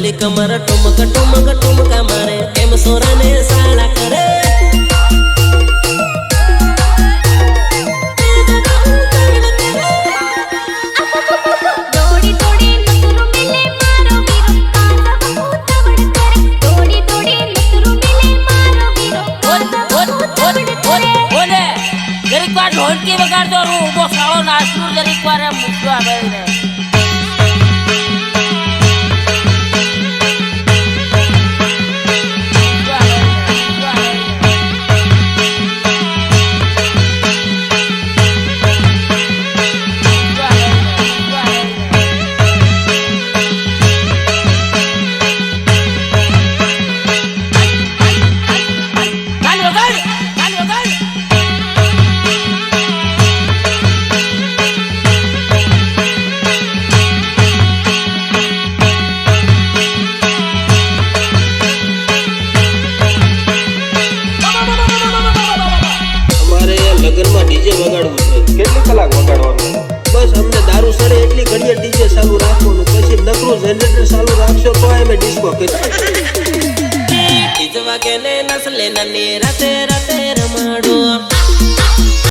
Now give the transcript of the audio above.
પતલી કમર ટુમક ટુમક ટુમકા મારે એમ સોરાને સાળા કરે ઢોલકી વગાડતો હું ઉભો સાળો નાસ્તું જરીક વાર એમ મૂકવા ગઈ રે ડીજે વગાડવું છે કેટલી કલાક વગાડવાનું બસ અમને દારૂ સડે એટલી ઘડીએ ડીજે ચાલુ રાખવાનું પછી નકરું જનરેટર ચાલુ રાખશો તો અમે ડિસ્કો કરીશું ડીજે વાગે ને નસલે નની રાતે રાતે રમાડો